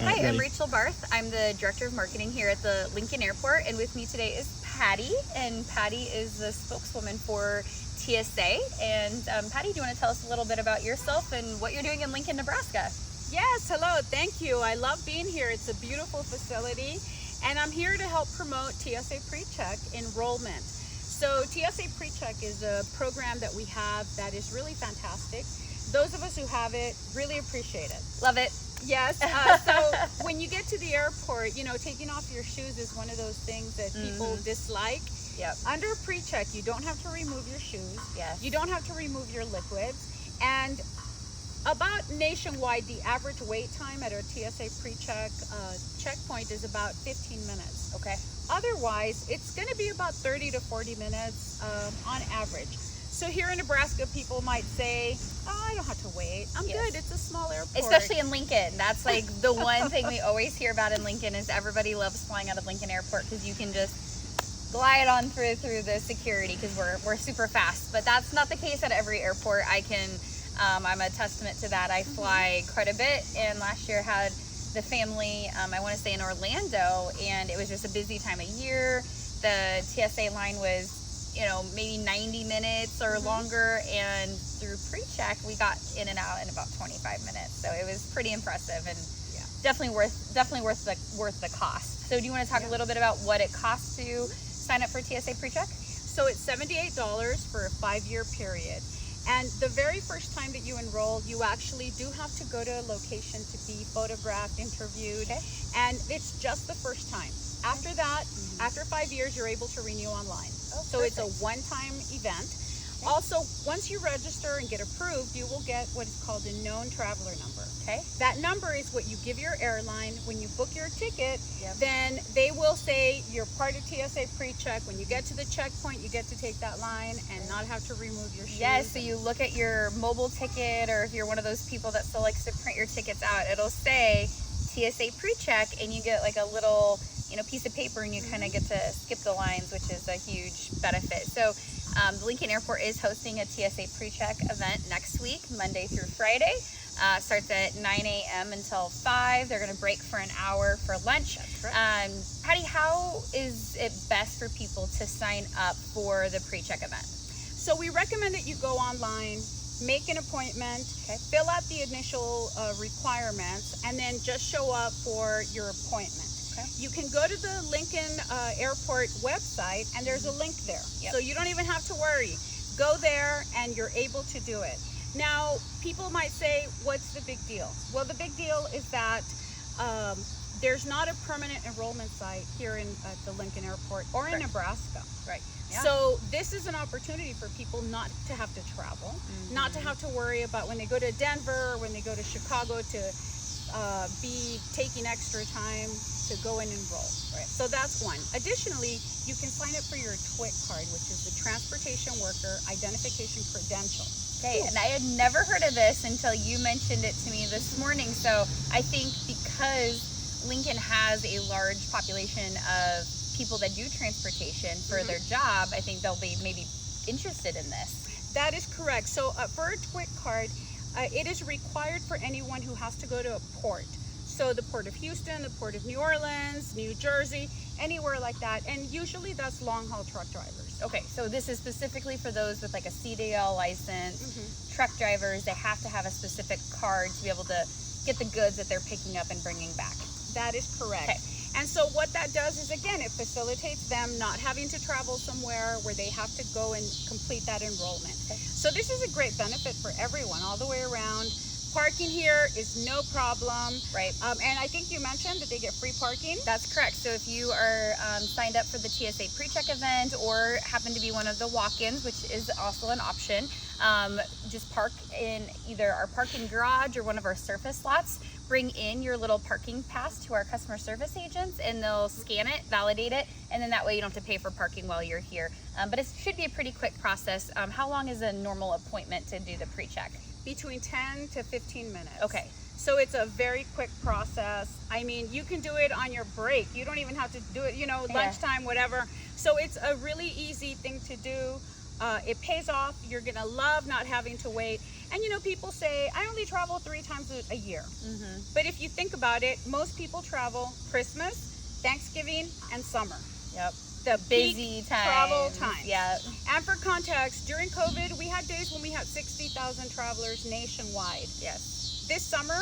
Hi, I'm Ready. Rachel Barth. I'm the Director of Marketing here at the Lincoln Airport, and with me today is Patty, and Patty is the spokeswoman for TSA. And Patty, do you want to tell us a little bit about yourself and what you're doing in Lincoln, Nebraska? Yes, hello, thank you. I love being here. It's a beautiful facility, and I'm here to help promote TSA PreCheck enrollment. So TSA PreCheck is a program that we have that is really fantastic. Those of us who have it really appreciate it. Love it. Yes, so when you get to the airport, you know, taking off your shoes is one of those things that people dislike. Yep. Under PreCheck, you don't have to remove your shoes. Yes. You don't have to remove your liquids. And about nationwide, the average wait time at a TSA PreCheck checkpoint is about 15 minutes. Okay. Otherwise, it's going to be about 30 to 40 minutes on average. So here in Nebraska, people might say, oh, I don't have to wait. I'm good. It's a small airport. Especially in Lincoln. That's like the one thing we always hear about in Lincoln is everybody loves flying out of Lincoln Airport because you can just glide on through the security because we're super fast. But that's not the case at every airport. I'm a testament to that. I fly quite a bit, and last year had the family, I want to say in Orlando, and it was just a busy time of year. The TSA line was, you know, maybe 90 minutes or longer, and through PreCheck we got in and out in about 25 minutes. So it was pretty impressive, and definitely worth the cost. So do you want to talk a little bit about what it costs to sign up for TSA PreCheck? So it's $78 for a 5-year period. And the very first time that you enroll, you actually do have to go to a location to be photographed, interviewed, and it's just the first time. After that, after 5 years, you're able to renew online. So it's a one-time event. Also, once you register and get approved, you will get what is called a known traveler number. Okay. That number is what you give your airline when you book your ticket. Then they will say you're part of TSA PreCheck. When you get to the checkpoint, you get to take that line and not have to remove your shoes. Yes, so you look at your mobile ticket, or if you're one of those people that still likes to print your tickets out, it'll say TSA PreCheck, and you get like a little, you know, piece of paper, and you kind of get to skip the lines, which is a huge benefit. So the Lincoln Airport is hosting a TSA PreCheck event next week, Monday through Friday. Starts at 9 a.m. until 5. They're going to break for an hour for lunch. Patty, how is it best for people to sign up for the PreCheck event? So we recommend that you go online, make an appointment, fill out the initial requirements, and then just show up for your appointment. You can go to the Lincoln Airport website, and there's a link there. So you don't even have to worry. Go there, and you're able to do it. Now, people might say, what's the big deal? Well, the big deal is that there's not a permanent enrollment site here at the Lincoln Airport or in Nebraska. So this is an opportunity for people not to have to travel, not to have to worry about when they go to Denver or when they go to Chicago to be taking extra time to go and enroll. So that's one. Additionally, you can sign up for your TWIC card, which is the Transportation Worker Identification Credential. Okay, and I had never heard of this until you mentioned it to me this morning. So I think because Lincoln has a large population of people that do transportation for their job, I think they'll be maybe interested in this. That is correct. So for a TWIC card, it is required for anyone who has to go to a port. So the Port of Houston, the Port of New Orleans, New Jersey, anywhere like that. And usually that's long-haul truck drivers. Okay, so this is specifically for those with like a CDL license, truck drivers. They have to have a specific card to be able to get the goods that they're picking up and bringing back. That is correct. Okay. And so what that does is, again, it facilitates them not having to travel somewhere where they have to go and complete that enrollment. So this is a great benefit for everyone all the way around. Parking here is no problem. And I think you mentioned that they get free parking. That's correct. So if you are signed up for the TSA PreCheck event or happen to be one of the walk-ins, which is also an option, just park in either our parking garage or one of our surface lots. Bring in your little parking pass to our customer service agents, and they'll scan it, validate it, and then that way you don't have to pay for parking while you're here. But it should be a pretty quick process. How long is a normal appointment to do the PreCheck? Between 10 to 15 minutes. Okay. So it's a very quick process. I mean, you can do it on your break. You don't even have to do it, you know, lunchtime, whatever. So it's a really easy thing to do. It pays off. You're going to love not having to wait. And you know, people say, I only travel 3 times a year. But if you think about it, most people travel Christmas, Thanksgiving, and summer. Yep. The Busy peak times. travel time. Yeah. And for context, during COVID, we had days when we had 60,000 travelers nationwide. Yes. This summer,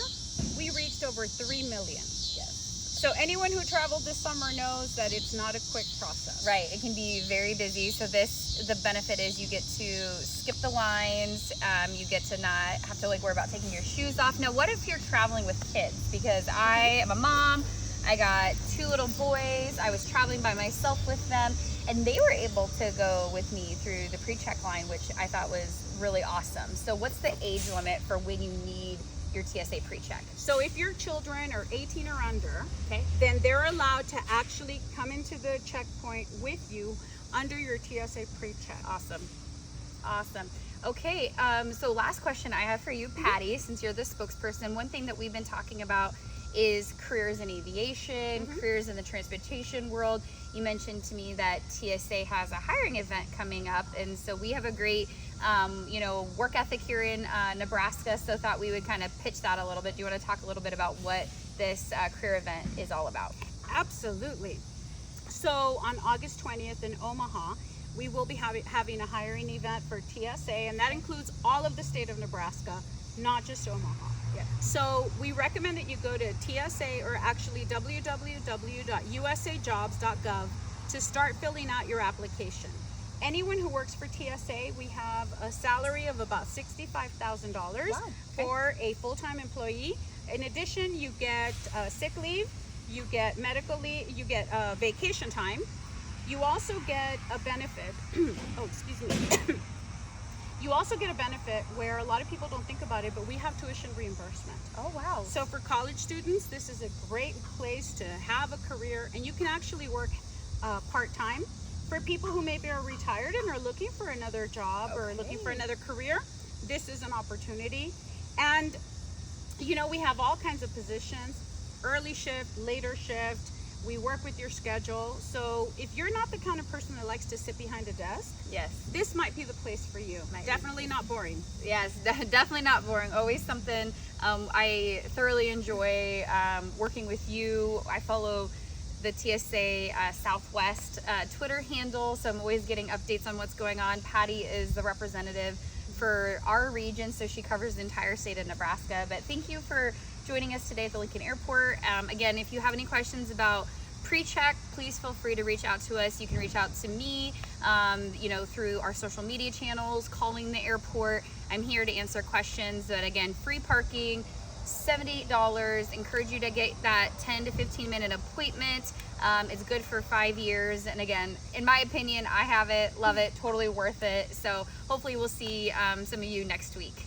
we reached over 3 million. Yes. So anyone who traveled this summer knows that it's not a quick process. Right. It can be very busy. So the benefit is you get to skip the lines. You get to not have to like worry about taking your shoes off. Now, what if you're traveling with kids? Because I am a mom. I got 2 little boys. I was traveling by myself with them, and they were able to go with me through the PreCheck line, which I thought was really awesome. So what's the age limit for when you need your TSA PreCheck? So if your children are 18 or under, then they're allowed to actually come into the checkpoint with you under your TSA PreCheck. Awesome. Okay, so last question I have for you, Patty, since you're the spokesperson. One thing that we've been talking about is careers in aviation, careers in the transportation world. You mentioned to me that TSA has a hiring event coming up, and so we have a great work ethic here in Nebraska, so thought we would kind of pitch that a little bit. Do you want to talk a little bit about what this career event is all about? Absolutely. So on August 20th in Omaha, we will be having a hiring event for TSA, and that includes all of the state of Nebraska, not just Omaha. Yeah. So we recommend that you go to TSA, or actually www.usajobs.gov, to start filling out your application. Anyone who works for TSA, we have a salary of about $65,000 for a full-time employee. In addition, you get sick leave, you get medical leave, you get vacation time. You also get a benefit. Oh, excuse me. You also get a benefit where a lot of people don't think about it, but we have tuition reimbursement. Oh, wow. So for college students, this is a great place to have a career, and you can actually work part-time. For people who maybe are retired and are looking for another job or looking for another career, this is an opportunity. And you know, we have all kinds of positions: early shift, later shift. We work with your schedule. So if you're not the kind of person that likes to sit behind a desk, this might be the place for you. Definitely not boring. Yes, definitely not boring. Always something. I thoroughly enjoy working with you. I follow the TSA Southwest Twitter handle, so I'm always getting updates on what's going on. Patty is the representative for our region, so she covers the entire state of Nebraska. But thank you for joining us today at the Lincoln Airport. Again, if you have any questions about PreCheck, please feel free to reach out to us. You can reach out to me, through our social media channels, calling the airport. I'm here to answer questions. But again, free parking, $78. Encourage you to get that 10 to 15 minute appointment. It's good for 5 years. And again, in my opinion, I have it, love it, totally worth it. So hopefully we'll see some of you next week.